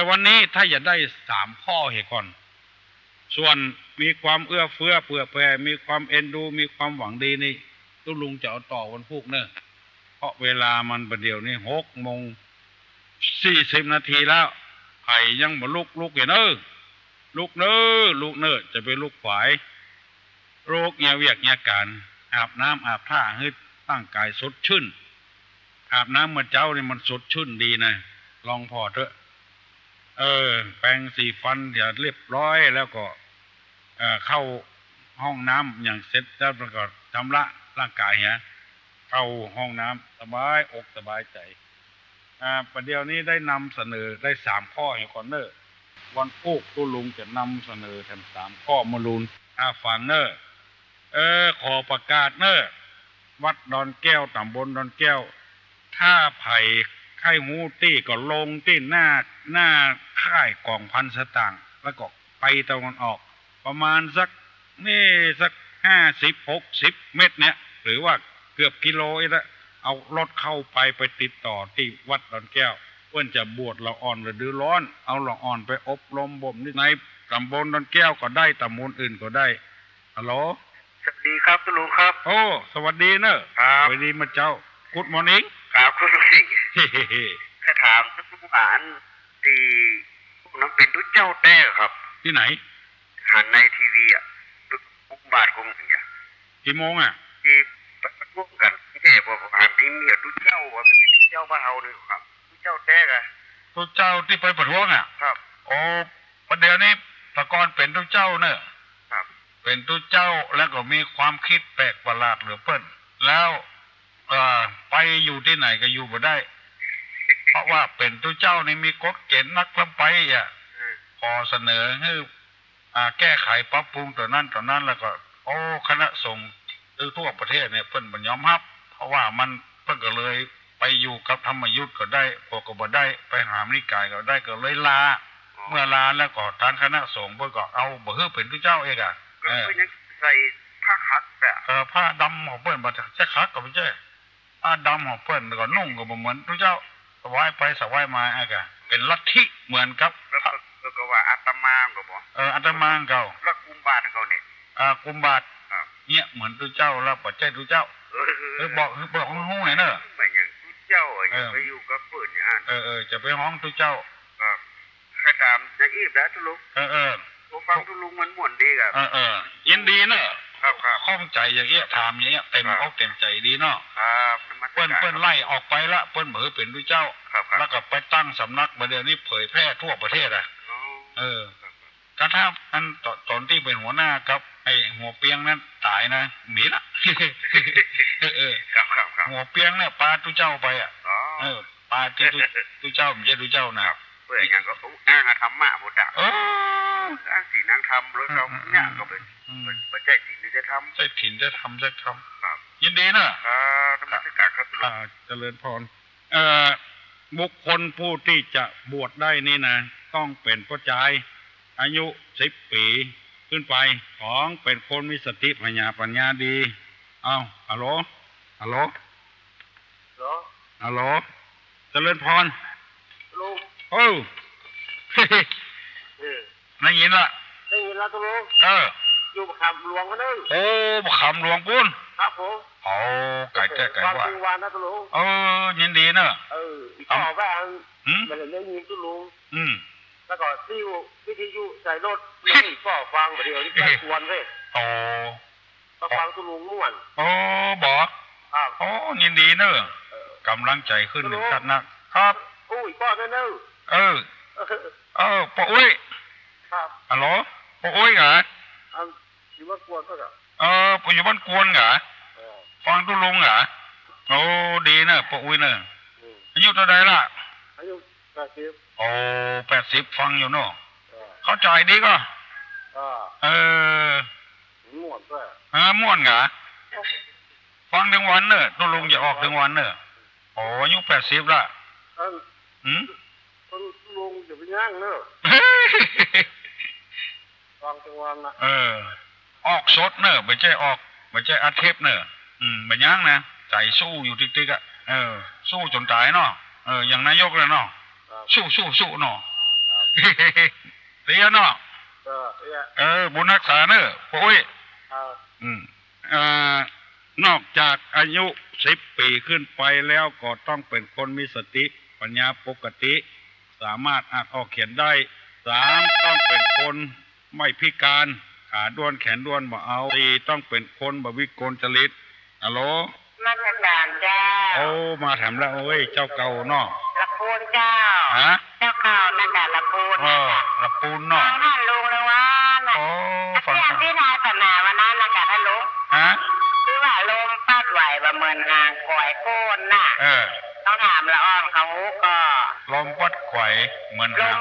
วันนี้ถ้าอยากได้3 ข้อเหตุก่อนส่วนมีความเอื้อเฟื้อเผื่อแผ่มีความเอ็นดูมีความหวังดีนี่ตุลุงจะเอาต่อวันพุธเนอะเพราะเวลามันประเดี๋ยวนี้6:40 นาทีแล้วไผ่ยังบ่ลุกเห็นลุกเนอจะไปลุกขวายโรคเงียเวียกเงียการอาบน้ำอาบท่าให้ร่างกายสดชื่นอาบน้ำเมื่อเจ้านี่มันสดชื่นดีนะลองพอเถอะแปรงสีฟันอย่าเรียบร้อยแล้วก็เข้าห้องน้ำอย่างเสร็จแล้วก็ชำระร่างกายเข้าห้องน้ำสบายอกสบายใจประเดี๋ยวนี้ได้นำเสนอได้3 ข้อให้ก่อนเนอะวันพุธตุลุงจะนำเสนอแถม3 ข้อมาลุนฟังเนอะขอประกาศเนอะวัดดอนแก้วตำบลดอนแก้วถ้าไผ่ไข้หูตี้ก็ลงที่หน้าค่ายกองพันสตางค์แล้วก็ไปตะวันออกประมาณสัก50-60 เมตรเนี่ยหรือว่าเกือบกิโลแล้วเอารถเข้าไปติดต่อที่วัดดอนแก้วเพื่อนจะบวชละอ่อนหรือดื้อร้อนเอาละอ่อนไปอบรมบ่มในตำบลดอนแก้วก็ได้ตำบลอื่นก็ได้ฮัลโหลสวัสดีครับตุลุงครับโอ้สวัสดีเนอะสวัสดีมาเจ้าGood morning ครับคุณลุงถ้าถามทุกบ้านที่น้องเป็นทุกเจ้าแต้ครับที่ไหนหันในทีวีทุกบาทคงอย่างกี่โมงที่ประท้วงกันแค่บอกหันที่มีทุกเจ้าว่าไม่ใช่ทุกเจ้าบ้านเราเลยครับทุกเจ้าแต้ทุกเจ้าที่ไปประท้วงครับโอ้ประเดี๋ยวนี้ตะกอนเป็นทุกเจ้าเนอะครับเป็นทุกเจ้าแล้วก็มีความคิดแปลกประหลาดเหลือเปิ้นแล้วไปอยู่ที่ไหนก็อยู่บ่ได้เพราะว่าเป็นทุกเจ้านี่มีกฎเกณฑ์นักลำไปพอเสนอให้แก้ไขปรับปรุงตัวนั้นแล้วก็คณะสงฆ์ทั่วประเทศเนี่ยเพิ่นบ่ยอมรับเพราะว่ามันเพิ่นก็เลยไปอยู่กับธรรมยุทธ์ก็ได้พวกก็บ่ได้ไปหามนิกายก็ได้ก็เลยลาเมื่อลาแล้วก็ทางคณะสงฆ์เพิ่นก็เอาบ่ฮื้อเป็นทุกเจ้าเองก็ยังใส่ผ้าคักผ้าดำของเพิ่นบ่จะคักก็บ่ใช่ผ้าดำของเพิ่นก็นุ่งก็บ่เหมือนทุกเจ้าสวายไปสวายมาเป็นลัทธิเหมือนกับแล้วก็ว่าอาตมาก็บ่อาตมาเก่าแล้วกุมบาทเขาเนี่ยกุมบาทเนี่ยเหมือนทุกเจ้าแล้วบ่ใช่ทุกเจ้าบอกฮู้หน่อยเนอะไม่อย่างทุกเจ้าไปอยู่กับเพิ่นจะไปฮ้องทุกเจ้าแค่ตามจะอีบแล้วทุลุงฟังทุลุงมันม่วนดีครับยินดีเนอะ ครับครับ ข้องใจอย่างเงี้ยถามอย่างเงี้ยเต็มอกเต็มใจดีเนาะ ครับนมัส เปิ้น การ เปิ้นไล่ออกไปละเปิ้นเหมือเป็นด้วยเจ้า ครับครับ แล้วก็ไปตั้งสำนักมาเดี๋ยวนี้เผยแพร่ทั่วประเทศอ่ะ อ๋อ กระทั่งอันตอนที่เป็นหัวหน้ากับไอ้หัวเปียงนั้นตายนะหนีละ ครับครับครับ หัวเปียงเนี่ยปลาตุเจ้าไปอ่ะ อ๋อ ปลาที่ตุเจ้าไม่ใช่ตุเจ้านะ เพื่ออย่างก็ต้องอ้างธรรมะหมดอ่ะ เออ อ้างสีนางธรรมแล้วเราเนี่ยก็เป็นปัจจัยสิ่งที่จะทำ ใช่ถิ่นจะทำจะท ครับ ำยินดีนะ นมัสการครับหลวง เจริญพรบุคคลผู้ที่จะบวชได้นี่นะต้องเป็นผู้ชายอายุ10 ปีขึ้นไปของเป็นคนมีสติปัญญาดีเอาฮัลโหลฮัลโหล เหรอ ฮัลโหลเจริญพร ลุง โอ้ ได้ยินละ ได้ยินแล้วลุง อยู่คำหลวงกันนึง โอ้คำหลวงปุ้น ครับผม เอาไก่แก่ไก่ว่า ฟังวันนะลุง ยินดีเนอะ อีกต่อแว่ง อืม มันเลยเลี้ยงยิงตุลุง อืม แล้วก็ซิ่ววิทยุใส่รถนี่ก็ฟังเดี๋ยวนี้ไม่ควรเลย โอ้ ก็ฟังตุลุงม่วน โอ้บอก ครับ โอ้ยินดีเนอะกำลังใจขึ้นหนึ่งขั้นนะครับ อุ้ยป้อนนั่น เออปะอุ้ย ครับ ฮัลโหลปะอุ้ยเหรอ อันที่ว่ากวนก็แบบ ปะอยู่บ้านกวนเหรอฟังตุลุงเหรอโอ้ดีเนอะปะอุ้ยเนอะอายุเท่าไหร่ล่ะ อายุ80 โอ้80ฟังอยู่เนอะเข้าใจดีก็ ม่วนด้วย ม่วนเหรอฟังถึงวันเนอะตุลุงจะออกถึงวันเนอะโอ้อายุ80ละอืม คนลุงอย่าไปย่างเนอะฟังทั้งวันนะ ออกสดเนอะไม่ใช่ออกไม่ใช่อาเทปเนอะไม่ยั้งนะใจสู้อยู่ติ๊กๆอ่ะสู้จนตายเนาะอย่างนายกเลยเนาะสู้เนาะเสียเนาะบุญรักษาเนอะโอ้ยนอกจากอายุ10 ปีขึ้นไปแล้วก็ต้องเป็นคนมีสติปัญญาปกติสามารถอ่านออกเขียนได้3ต้องเป็นคนไม่พิการขาด้วนแขนด้วนบ่เอา4ต้องเป็นคนบ่วิกลจริตฮัลโหล มาจากด่านเจ้า โอ้มาถามแล้วโอ้ยเจ้าเก่าเนาะ ละปูนเจ้า ฮะ เจ้าเก่านะจ๊ะละปูนนะจ๊ะ ละปูนเนาะ ฟังท่านลุงเลยว่าน่ะ โอ้ฟั เรื่องที่นายสนาวันนั้นนะจ๊ะท่านลุง ฮะ คือว่าลมพัดไหวประเมินหางก่อยโค่นน่ะ ต้องถามละอ้อนเขาก็ ลมพัดไขว่เหมือนหาง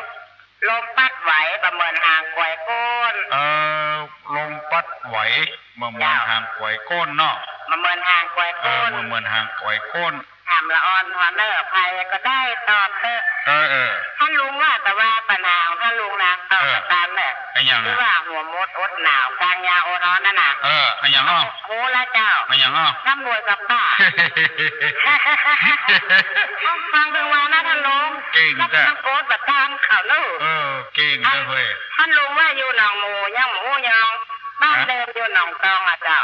ลมพัดไหวประเมินหางก่อยโค่น ลมพัดไหวเหมือนหางไขว่ก้นเนาะ ประเมินหางก่อยโค่น เหมือนหางไขว่ก้น ถามละอ้อนพอเนอร์ภัยก็ได้ตอบเถอะ ท่านลุงว่าแต่ว่าปัญหาของท่านลุงนะตอบตามเนี่ย ไอ้ยัง คือว่าหัวมดอดหนาวกลางยาโอร้อนนั่นน่ะ ไอ้ยังอ้อ โอ้ละเจ้า ไอ้ยังอ้อ น้ำรวยกับป้าฟังถึงว่านะท่านลุง เก่ง รับ จ้ะ น้ำโกดแบบตามเขาเนอะ เก่งเลยเว้ย ท่านลุงว่าอยู่หนองหมูย่างหมูยองบ้านเดิมอยู่หนองตองอ่ะเจ้า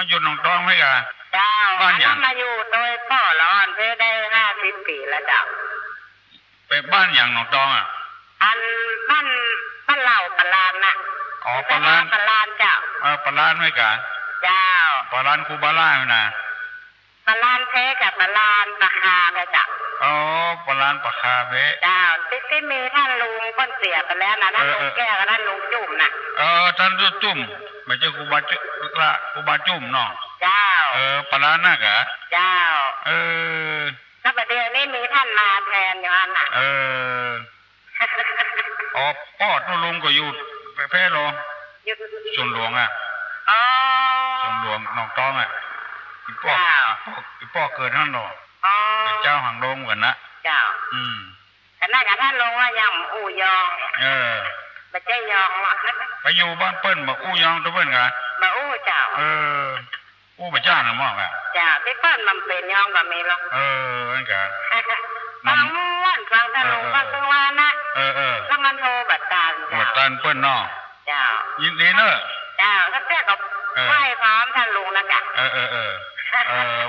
อยู่หนองตองไหมกะ เจ้า บ้านหยัง มาอยู่โดยพ่อร้อนเพื่อได้50 ปีแล้วเจ้า ไปบ้านอย่างหนองตองอ่ะ อันบ้านเหล่าปลานน่ะ ปลาน ปลานเจ้า ปลานไหมกะ เจ้า ปลานคูบาร่าไหมนะ ปลานเทกับปลานปะคาเลยเจ้า ปลานปากคาเว เจ้าที่มีท่านลุงพ้นเสียไปแล้วนะท่านลุงแก้วกับท่านลุงจุ่มน่ะ ท่านจุ่มไม่ใช่คูบาจุละคูบาจุ่มเนาะ เจ้า ปลานน่ะกะ เจ้า อ ถ้าประเดี๋ยวนี้มีท่านมาแทนอยู่อันน่ะ พ่อตุลุงก็อยู่แพร่โลส่วนหลวงอ่ะ อ๋อ ส่วนหลวงหนองตองอ่ะอีพ่อเกิดท่านหรอ อ๋อ เป็นเจ้าหางลงกันนะ เจ้าแต่น่ากับท่านลุงว่ายังอู่ยองไม่ใช่ยองหรอก ไปอยู่บ้านเปิ้ลมาอู้ยองตัวเปิ้ลกะ มาอู้เจ้า อู้มาจ้าหน่ะมั่งอ่ะ เจ้าที่เปิ้ลมันเป็นยองก็มีหรอก นั่นกะ ฟังม่วนฟังท่านลุงก็คือว่านะแล้วมันโทรบัดตาล หมด เจ้า ตันเปิ้ลเนาะ เจ้า ยินดีเนอะ เจ้าถ้าเจ้ากับไหว้พร้อมท่านลุงนะกะ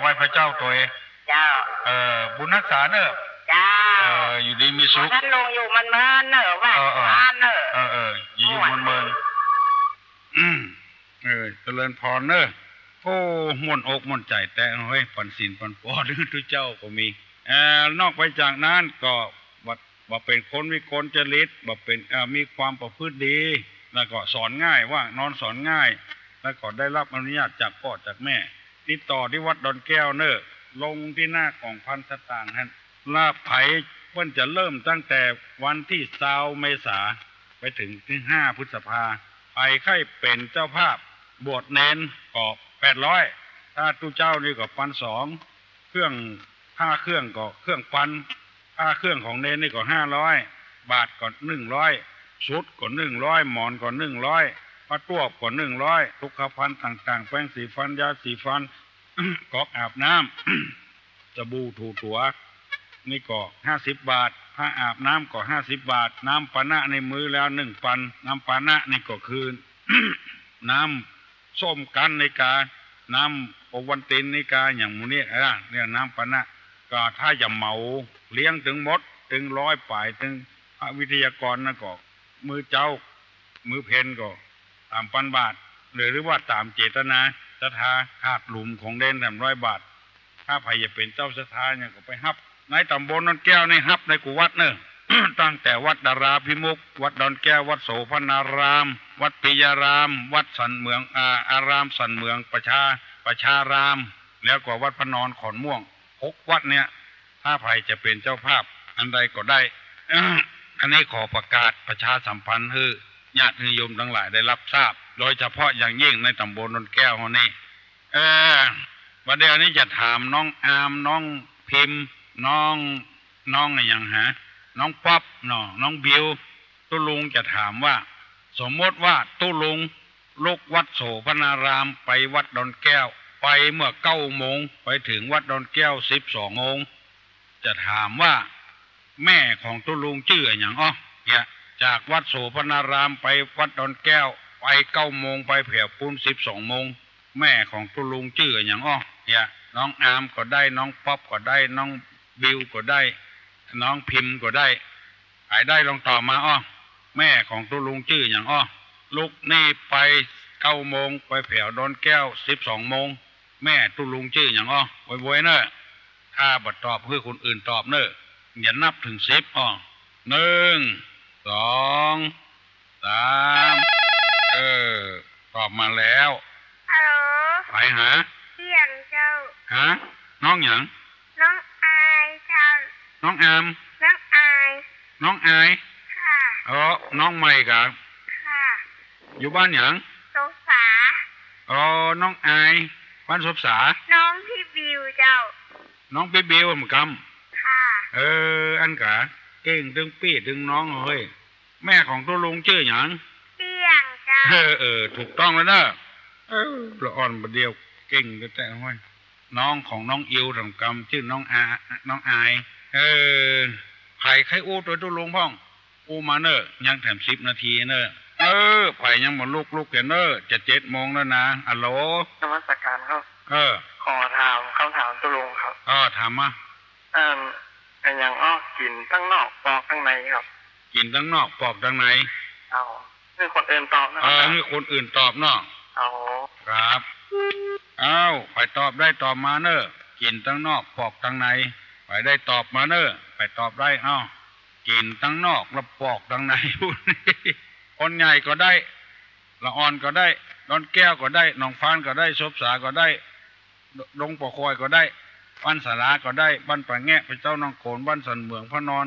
ไหว้พระเจ้าตัวเอง เจ้า บุญรักษาเนอะ เจ้า อยู่ดีมีสุข ท่านลุงอยู่มันเมินเนอะว่าบ้านเนอะ อยู่มันเมิน เจริญพรเนอะโอ้ม่วนอกม่วนใจแต่เฮ้ยปันศีลปันปอดทุกเจ้าก็มีนอกไปจากนั้นก็ว่าเป็นคนวิกลจริตว่าเป็นมีความประพฤติดีแล้วก็สอนง่ายว่านอนสอนง่ายแล้วก็ได้รับอนุญาตจากพ่อจากแม่ติดต่อที่วัดดอนแก้วเนอะลงที่หน้ากล่องพันสตางค์ฮะลาไผเพิ่นจะเริ่มตั้งแต่วันที่20 เมษาไปถึงที่5 พฤษภาไปไข่เป็นเจ้าภาพบวชเนนก็800ถ้าตู้เจ้านี่ก็1,200เครื่องผ้าเครื่องก็เครื่องปันผ้าเครื่องของเนนนี่ก็500บาทก็100ชุดก็100หมอนก็100ผ้าตัวก็100ทุกขภัณฑ์ต่างๆแป้งสีฟันยาสีฟัน ก๊อกอาบน้ำสบู่ถูตัวนี่ก็50 บาทผ้าอาบน้ำก็50 บาทน้ำปานะในมือแล้ว1 ปันน้ำปานะนี่ก็คือ น้ำส้มกันในกาน้ำโอวันตินในกาอย่างมูนี่เนี่ยน้ำปานะก็ถ้าอย่าเหมาเลี้ยงถึงหมดถึง100ป่ายถึงพระวิทยากรนะก็มือเจ้ามือเพนก็3,000 บาทหรือว่าตามเจตนาศรัทธาขาดหลุมของเด่น300 บาทถ้าใครจะเป็นเจ้าศรัทธาเนี่ยก็ไปฮับในตำบลดอนแก้วในฮับในกุวัดเนอะ ตั้งแต่วัดดาราพิมุขวัดดอนแก้ววัดโสพนาราม วัดปิยาราม วัดสันเมืองอารามสันเมืองประชาราม แล้วก็วัดพระนอนขอนม่วง6 วัดเนี่ยถ้าใครจะเป็นเจ้าภาพอันใดก็ได้ อันนี้ขอประกาศประชาสัมพันธ์ให้ญาติโยมทั้งหลายได้รับทราบโดยเฉพาะอย่างยิ่งในตำบลดอนแก้วเขานี่วันเดียวนี้จะถามน้องอามน้องพิมพ์น้องอะไรอย่างน้องป๊อปน้องบิวตุลุงจะถามว่าสมมติว่าตุลุงลูกวัดโสพนารามไปวัดดอนแก้วไปเมื่อ9 โมงไปถึงวัดดอนแก้ว12 โมงจะถามว่าแม่ของตุลุงชื่ออย่างเนี่ยจากวัดโสพนารามไปวัดดอนแก้วไป9 โมงไปแผ่ปูน12 โมงแม่ของตุลุงชื่ออย่างเนี่ยน้องอามก็ได้น้องป๊อปก็ได้น้องบิวก็ได้น้องพิมพ์ก็ได้ใครได้ลองตอบมาแม่ของตุลุงชื่ออย่างลูกนี่ไป9 โมงไปแผ่ดอนแก้ว12 โมงแม่ตุลุงชื่ออย่างไว้เนอะถ้าบัดตอบเพื่อคนอื่นตอบเนอะอย่านับถึง10 1 2 3ตอบมาแล้วฮัลโหลไปหาเที่ยงเจ้าน้องหยังน้องอายเจ้าน้องอามน้องอายค่ะน้องใหม่กับค่ะอยู่บ้านหยังสงสาน้องอายบ้านสบสาน้องพี่บิวเจ้าน้องพี่บิวมันกำค่ะอันกะเก่งตึงปี้ตึงน้องเฮ้ยแม่ของตัวลุงชื่อหยังเตี้ยงเจ้าถูกต้องแล้วเนอะละอ่อนประเดียวเก่งแต่ห้อยน้องของน้องอิวทำกรรมชื่อน้องอายไผ่ไข่อู้ตัวลุงพ่องอู้มาเนอะยังแถม10 นาทีเนอะไผ่ยังหมดลูกแกเนอะจะ7 โมงแล้วนะอัลโหลนมัสการครับขอถามคำถามตุลุงครับถามมาอย่างกินตั้งนอกปอกตั้งในครับกินตั้งนอกปอกตั้งในนี่คนอื่นตอบนะนี่คนอื่นตอบเนาะครับไปตอบได้ตอบมาเนอะกินตั้งนอกปอกตั้งในไปได้ตอบมาเนอะไปตอบได้กินตั้งนอกแล้วปอกตั้งในคนใหญ่ก็ได้ละอ่อนก็ได้ดอนแก้วก็ได้หนองฟานก็ได้ซบสาก็ได้ดงปอคอยก็ได้บ้านสาราก็ได้บ้านปะแงะพระเจ้าน้องโขนบ้านสันเมืองพระนอน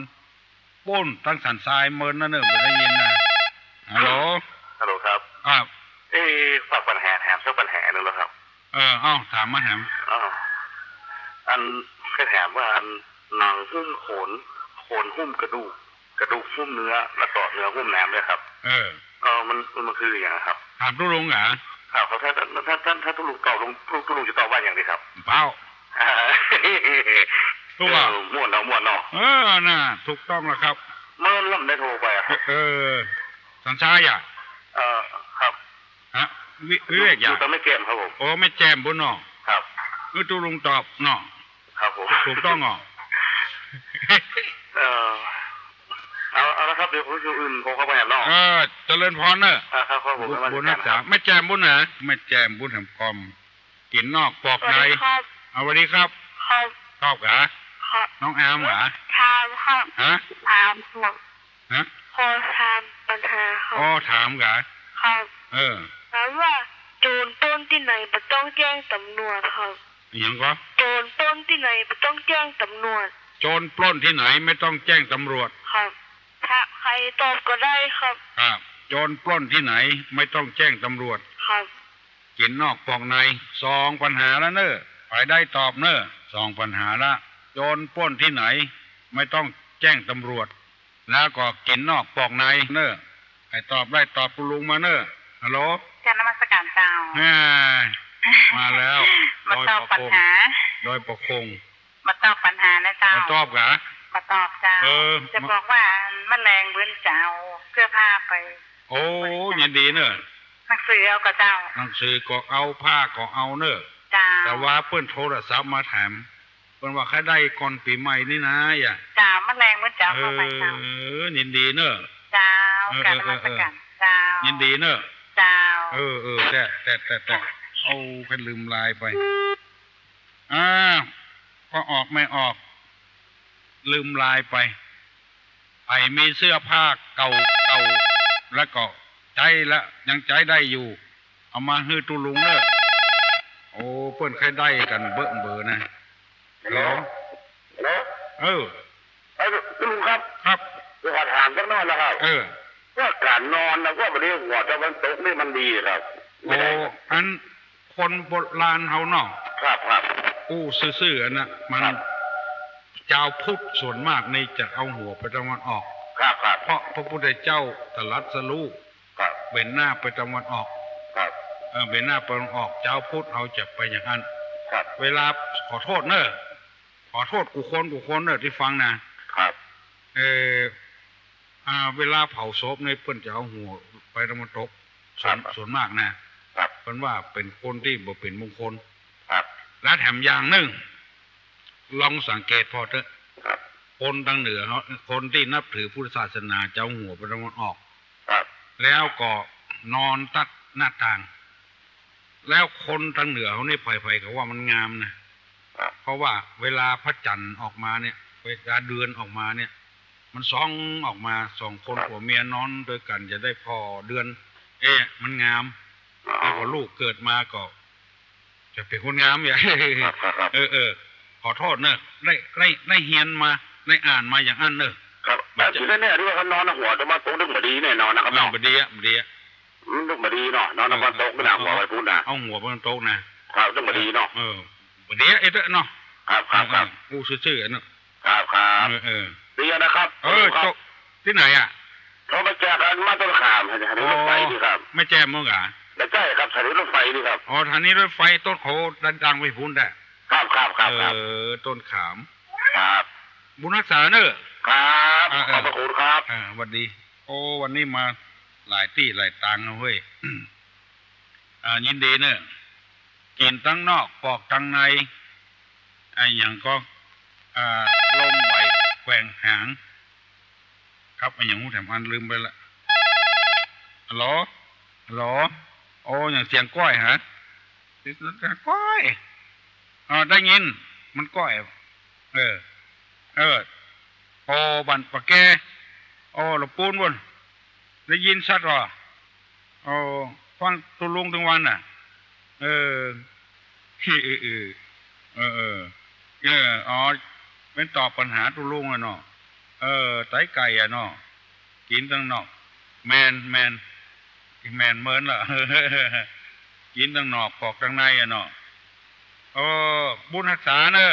ปุ้นตั้งสันทรายเมินนั่นเนอะไม่ได้ยินนะฮัลโหลครับฝากปัญหาแถมสักปัญหาหนึ่งแล้วครับถามมาแถมอันแค่ถามว่าหนังหุ้มโขนหุ้มกระดูกหุ้มเนื้อแล้วก็เนื้อหุ้มแหนมด้วยครับมันคืออย่างไรครับถามตุลุงเหรอครับถ้าตุลุงตอบตุลุงจะตอบว่าอย่างไรครับเปล่าถูกม้วนเนาะน่ะถูกต้องแล้วครับเมื่อล่ำได้โทรไปสัญชายครับวิเวกอย่างแต่ไม่แจ่มครับผมไม่แจ่มบนเนาะครับตุลุงตอบเนาะครับผมถูกต้องเอาละครับ เดี๋ยวผมอยู่อื่นผมเข้าไปแอบนอกเจริญพรเนอะครับผมบุญรักษาไม่แจมบุญนะไม่แจมบุญแห่งกรมกินนอกปอกในเอาวันนี้ครับชอบเหรอน้องแอมเหรอถามครับฮะถามครับฮะขอถามปัญหาครับถามเหรอครับถามว่าโจรปล้นที่ไหนไม่ต้องแจ้งตำรวจครับอย่างก็โจรปล้นที่ไหนไม่ต้องแจ้งตำรวจโจรปล้นที่ไหนไม่ต้องแจ้งตำรวจครับถ้าใครตอบก็ได้ครับครับโจรปล้นที่ไหนไม่ต้องแจ้งตำรวจครับกินนอกปอกใน2 ปัญหาแล้วเนอะไปได้ตอบเนอะ2 ปัญหาละโจรปล้นที่ไหนไม่ต้องแจ้งตำรวจแล้วก็กินนอกปอกในเนอะใครตอบได้ตอบคุณลุงมาเนอะฮัลโหลการนมัสการเจ้ามาแล้วมาตอบปัญหาโดยประคงมาตอบปัญหานะเจ้ามาตอบกะมาตอบเจ้าจะบอกว่าแมลงเบื้นเจ้าเสื้อผ้าไปโอ้ยินดีเนอะหนังสือเอากับเจ้าหนังสือก็เอาผ้าก็เอาเนอะแต่ว่าเพื่อนโทรศัพท์มาถามเพื่อนว่าใครได้ก่อนปีใหม่นี่นะอย่าเจ้าแมลงเบื้นเจ้าเข้าไปเจ้ายินดีเนอะเจ้าการนมัสการเจ้ายินดีเนอะเจ้าแต่เอาแค่ลืมลายไปก็ออกไม่ออกลืมลายไปไอ้มีเสื้อผ้าเก่าแล้วก็ใจละยังใจได้อยู่เอามาฮื้อตุลุงเนอะโอ้เปิ้นใครได้กันเบิ่งนะเหรอลุงครับขอถามสักหน่อยนะครับว่าการนอนนะว่าวันนี้หัวตะวันตกนี่มันดีครับอันคนโบราณเฮาเนาะครับอู้ซื่อๆนะมันเจ้าพุทธส่วนมากในจะเอาหัวไปตะวันออกครับเพราะพระพุทธเจ้าตรัสรู้เบนหน้าไปตะวันออกเบนหน้าไปตะวันออกเจ้าพุทธเอาจะไปอย่างนั้นเวลาขอโทษเนอะขอโทษกูคนเนอะที่ฟังนะครับเวลาเผาศพในเพิ่นจะเอาหัวไปตะวันตกส่วนมากนะเพิ่นว่าเป็นคนที่บ่เป็นมงคลและแถมอย่างนึงลองสังเกตพอเถอะคนทางเหนือเขาคนที่นับถือพุทธศาสนาจะเอาหัวไปตะวันออกแล้วก็นอนตัดหน้าต่างแล้วคนทางเหนือเขาเนี่ยไผ่ๆเขาว่ามันงามนะเพราะว่าเวลาพระจันทร์ออกมาเนี่ยเวลาเดือนออกมาเนี่ยมันส่องออกมา2 คนผัวเมียนอนด้วยกันจะได้พอเดือนมันงามแล้วพอลูกเกิดมาก็จะเป็นคนงามอย่างขอโทษเนอะได้เฮียนมาได้อ่านมาอย่างนั้นเนอะครับแบบที่แน่ๆด้วยเขานอนหัวตะวันตกดึงบดีแน่นอนนะครับน้องบดีดึงบดีเนาะนอนตะวันตกไม่น่าหัวไปพูดนะเอาหัวตะวันตกนะครับดึงบดีเนาะบดีเนาะครับอู้ซื่อๆเนาะครับดีนะครับที่ไหนอ่ะเขามาแจกกันมาต้นขามให้รถไฟนี่ครับไม่แจมมั้งอ่ะไม่ใช่ครับสถานีรถไฟนี่ครับสถานีรถไฟต้นโขดังไปพูนได้ครับต้นขามครับบุญรักษาเนอะครับขอบคุณครับสวัสดีวันนี้มาหลายที่หลายตังเฮ้ยยินดีเนอะกินทั้งนอกปอกทั้งในอย่างก็ลมใบแกว่งหางครับอย่างหูแถมอันลืมไปละฮัลโหลอย่างเสียงก้อยฮะเสียงก้อยได้ยินมันก้อยบันปะแกหลบปูนวนได้ยินชัดหรอฟังตุลุงทั้งวันน่ะเป็นตอบปัญหาตุลุงอ่ะเนาะไตไก่อ่ะเนาะกินทั้งนอกแมนเมินล่ะ กินทั้งนอกปอกทั้งในอ่ะเนาะบุญรักษาเนอะ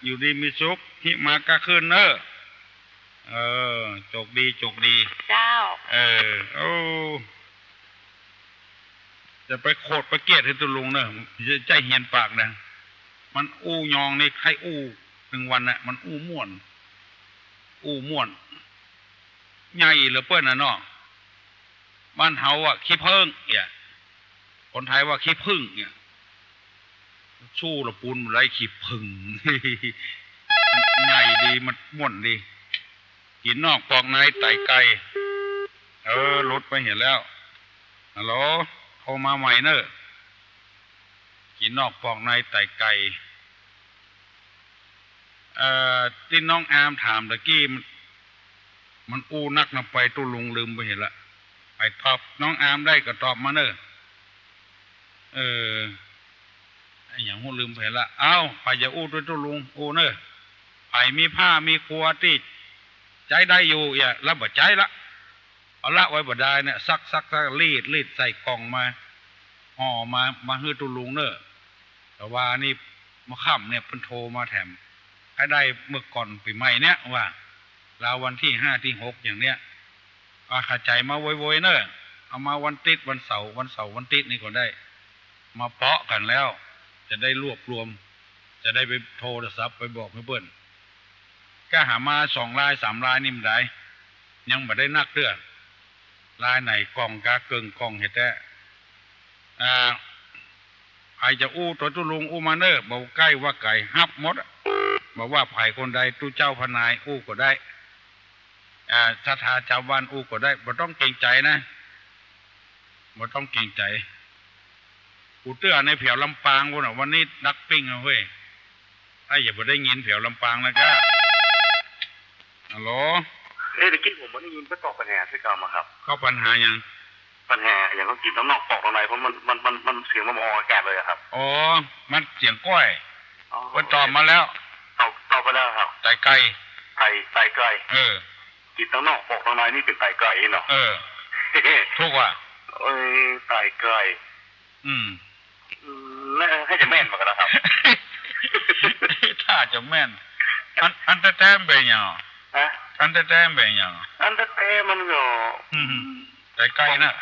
อยู่ดีมีสุขหิมากะขึ้นเนอะจกดีเจ้าจะไปโคตรไปเกียดให้ตุลุงเนอะใจเหียนปากนะมันอู้ยองในใครอู้1 วันน่ะมันอู้ม่วนใหญ่เหลือเปิ้นน่ะเนาะบ้านเฮาอ่ะขี้เพิ่งเนี่ยคนไทยว่าขี้พึ่งเนี่ยสู้ละปูนไรขี้พึ่งใหญ่ดีมันม่วนดี กินนอกปอกในไตไก่รถไปเห็นแล้วฮัลโหลโทรมาใหม่เนอะกินนอกปอกในไตไก่ที่น้องอามถามตะกี้มันอู้นักนำไปตู้ลุงลืมไปเห็นละไปตอบน้องอามได้ก็ตอบมาเนอะอย่างหูลืมไปเห็นละเอ้าไปอย่าอู้ด้วยตู้ลุงอู้เนอะไปมีผ้ามีครัวที่ใจได้อยู่อย่าแล้วบ่ใจละเอาละไว้บ่ได้เนี่ยซักรีดใส่กล่องมาห่อมาให้ตู้ลุงเนอะแต่ว่านี่มาค่ำเนี่ยเพิ่นโทรมาแถมให้ได้เมื่อก่อนปีใหม่เนี่ยว่าเราวันที่5 ที่ 6อย่างเนี้ยขาใจมาโวยเนอะเอามาวันติดวันเสาร์วันติดนี่ก็ได้มาเพาะกันแล้วจะได้รวบรวมจะได้ไปโทรศัพท์ไปบอกให้เปิ้นก็หามา2 ราย 3 รายนี่มันได้ยังบ่ได้นักเด้อรายไหนกล่องกาเกิงกล่องเฮ็ดแต่ใครจะอู้ตัวตุลุงอู้มาเนอะบอกใกล้ว่าไก่ฮับหมดบอกว่าไผ่คนใดตู้เจ้าพนายอู้ก็ได้สถาชาวบ้านอู้ก็ได้บ่ต้องเกรงใจนะบ่ต้องเกรงใจกูเตื้อในแถวลำปางพุ่นน่ะวันนี้ดักปิ้งเอาเว้ยถ้าอย่าบ่ได้ยินแถวลำปางแล้วจ้าฮัลโหลเดี๋ยวกี้ผมไม่ได้ยินไปตอบปัญหาที่เก่ามาครับเข้าปัญหาอย่างเขากินน้ำนอกปอกตรงไหนเพราะมันเสียงมันออกอากาศเลยครับอ๋อมันเสียงก้อยมันตอบมาแล้วตอบไปแล้วครับไตไก่กินน้ำนอกปอกตรงไหนนี่เป็นไตไก่เนาะทุกว่าไตไก่ให้จะแม่นมากันแล้วครับถ้าจะแม่นอันแต่แต้มเป็นยังอันแต่แต้มเป็นยังอันแต่แต้มมันก็ไตไก่น่ะ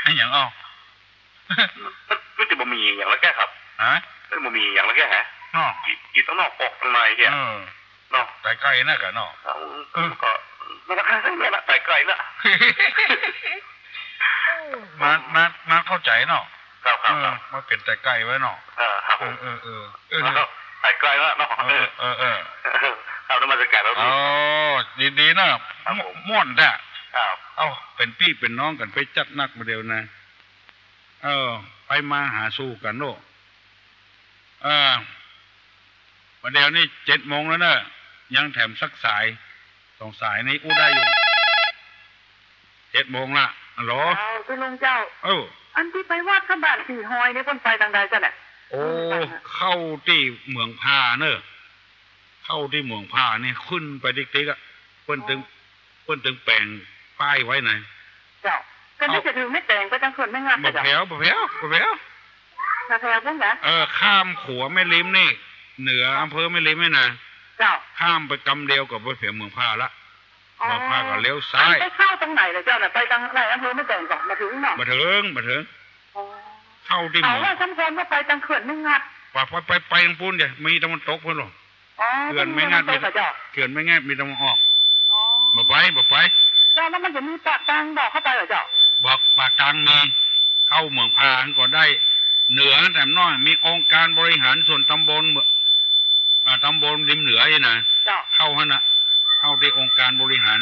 ไอ้อย่างอ้อมันจะบ่มีอย่างละแก่ครับมันบ่มีอย่างละแก่ฮะกินต้องนอกปอกตรงไหนเหี้ยเนาะไตไก่น่ะกะเนาะก็มันราคาใช่ไหมล่ะไตไก่น่ะมาเข้าใจเนาะครับมาเป็นไตไก่ไว้เนาะครับไตไก่แล้วเนาะเอาแล้วมาจะแก่แล้วดีๆนะม่วนแท้เอาเป็นพี่เป็นน้องกันไปจัดนักมาเดียวนะไปมาหาสู้กันโน่มาเดียวนี่7 โมงแล้วเนอะยังแถมสักสาย2 สายนี้อู้ได้อยู่7 โมงละฮัลโหลคุณลุงเจ้าอันที่ไปวัดขบานสีหอยนี่เพิ่นไปทางใดจ้ะเนี่ยเข้าที่เมืองพาเนอะเข้าที่เมืองพานี่ขึ้นไปติ๊กๆอ่ะเพิ่นถึงแปลงป้ายไว้ไหนเจ้าก็นี่จะถึงไม่แต่งไปจังคนไม่งัดบ่แผ่วถ้าแผ่วพุ่นนะข้ามขัวแม่ริมนี่เหนืออำเภอแม่ริมนี่นะเจ้าข้ามไปกำเดียวกับไปเมืองพาละเมืองพาก็เลี้ยวซ้ายไปเข้าตรงไหนล่ะเจ้าน่ะไปทางไหนอำเภอไม่แต่งก่อนมาถึงเนาะมาถึงเข้าที่เมืองว่าสำคัญว่าไปจังเขื่อนไม่งัดไปทางปูนจ้ะมีตะวันตกเพิ่นหรอเขื่อนไม่งัดมีเขื่อนไม่งัดมีตะวันออกบ่ไปเจ้าแล้วมันจะมีปากกลางบอกเข้าไปเหรอเจ้าบอกปากกลางมีเข้าเมืองพาก็ได้เหนือแถมน้อยมีองค์การบริหารส่วนตำบลริมเหนือนี่นะเข้าหั่นน่ะเข้าที่องค์การบริหาร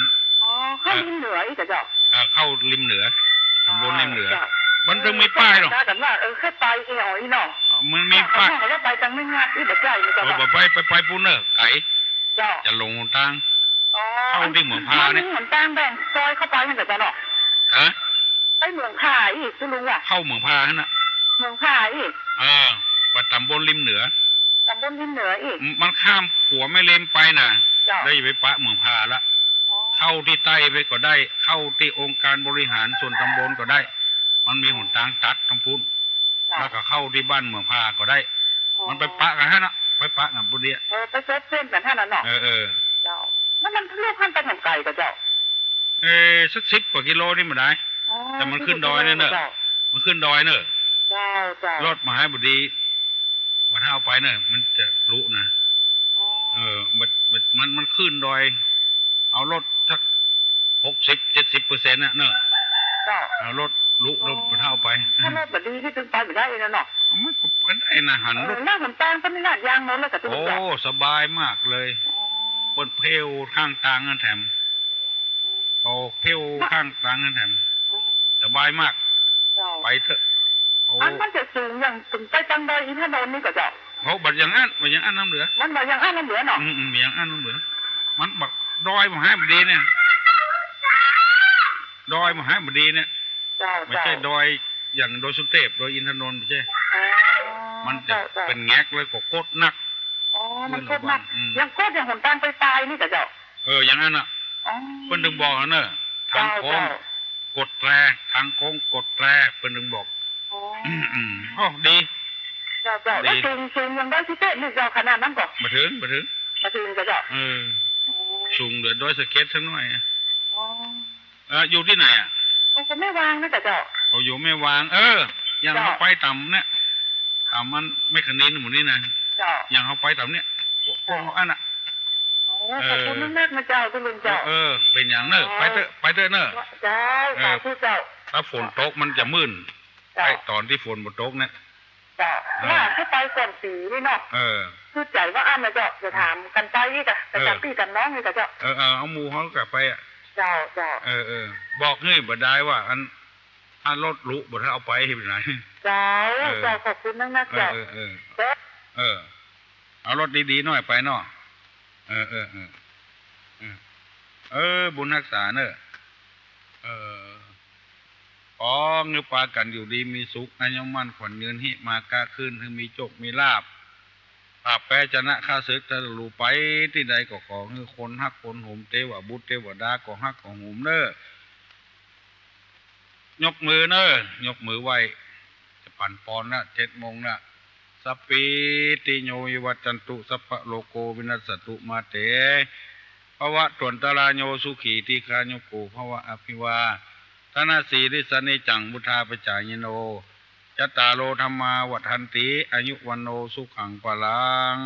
เข้าริมเหนืออีกเจ้าเข้าริมเหนือตำบลริมเหนือมันต้องมีป้ายหรอแต่ว่าแค่ไปอีหน่อมันมีป้ายแล้วไปจังไม่งัดอีบ่ใกล้นี่จ้ะไปปูนเนอร์ไก่จะลงทางเข้าที่เมืองพาเนี่ยเหมือนตั้งแบ่งซอยเข้าไปนั่นจ้ะเนาะไปเมืองพาอีกคุณลุงอ่ะเข้าเมืองพาหั่นน่ะเมืองพาอีกว่าตำบลริมเหนืออีกมันข้ามขัวแม่ริมไปน่ะได้ไปปะเมืองพาละเข้าที่ใต้ไปก็ได้เข้าที่องค์การบริหารส่วนตำบลก็ได้มันมีหนทางตัดทั้งปูนแล้วก็เข้าที่บ้านเมืองพาก็ได้มันไปปะกันฮะนะไปปะกันปุ้นเดียไปเส้นกันท่านน่ะเนาะเจ้าแล้วมันเรียกท่านเป็นแห่งไกลกับเจ้าสัก10 กว่ากิโลนี่มาได้แต่มันขึ้นดอยเนี่ยเนอะมันขึ้นดอยเนอะรถมาให้บุดีบัดเท้าไปเนอะมันจะรู้นะมันขึ้นดอยเอารถสัก60-70%น่ะเนอะเอารถ ลุรถบ่เท่าไปถ้ารถแบบดีที่ถึงไปไม่ได้นะเนาะมันก็เป็นไอ้นะหันรถหน้ามันแปลงก็ไม่น่ายางโน้นแล้วแต่ตัวโอ้สบายมากเลยเปิดเพลวข้างทางนั่นแถมโอ้เพลวข้างทางนั่นแถมสบายมากไปเถอะอันมันจะสูงอย่างถึงไปจังเลยอินทนนท์นี่ก็จะโอ้บัดอย่างนั้นน้ำเหลือมันบัดอย่างนั้นน้ำเหลือเนาะอย่างนั้นน้ำเหลือมันบักดอยมหาบดีเนี่ยดอยมหาบดีเนี่ยไม่ใช่ดอยอย่างดอยสุเทพดอยอินทนนท์ไม่ใช่มันจะเป็นแงกเลยก็โคตรนักมันโคตรนักยังโคตรอย่างหนทางไปตายนี่ก็จะอย่างนั้นอ่ะเพิ่นถึงบอกเนอะทางโค้งกดแตรทางโค้งกดแตรเพิ่นถึงบอกอ๋อดีแล้วสูงยังได้ที่เต้นี่เจ้าขนาดนั้นก่อนมาถึงก็เจ้าสูงเหลือด้วยสเก็ตสักหน่อยอยู่ที่ไหนอ่ะก็ไม่วางนะเจ้าอยู่ไม่วางยังเขาไปต่ำเนี่ยมันไม่ขนินหมดนี่นะยังเขาไปต่ำเนี่ยพวกอันน่ะขอบคุณมากนะเจ้าคุณลุงเจ้าเป็นอย่างเนอะไปเถอะเนอะเจ้าผู้เจ้าถ้าฝนตกมันจะมืดไอ้ตอนที่ฝนตกเนี่ยว่าให้ไปก่อนสีนี่เนาะคือใจว่าอันนะเจ้าจะถามกันไปอีกอะแต่จับพี่กันน้องนี่เจ้าเอาหมูเขากลับไปอ่ะเจ้าบอกเฮ้ยบ่ได้ว่าอันรถลุบ่ถ้าเอาไปที่ไหนเจ้าขอบคุณมากๆเจ้าเอารถดีๆหน่อยไปเนาะบุญรักษาเนอะขอเงือปากันอยู่ดีมีสุขอายุมั่นขวัญยืนหิมากาขึ้นถึงมีโจกมีลาภภาพแปรชนะข้าศึกจะรู้ไปที่ใดก็ขอคือคนฮักคนหุมเทวบุตรเทวดาก็ฮักของหุมเนอะยกมือเนอะยกมือไว้จะปั่นปอนนะ7 โมงนะสัพพิติโยวิวัจจันตุสัพพะโลโกวินัสสตุมาเตภวะตวนตรายโยสุขีทีคาโยโกภวะอภิวาธนาสีริสเนจังบุทาปจายโนจัตตาโลธรรมาวัฏันติอายุวันโนสุขังปะลัง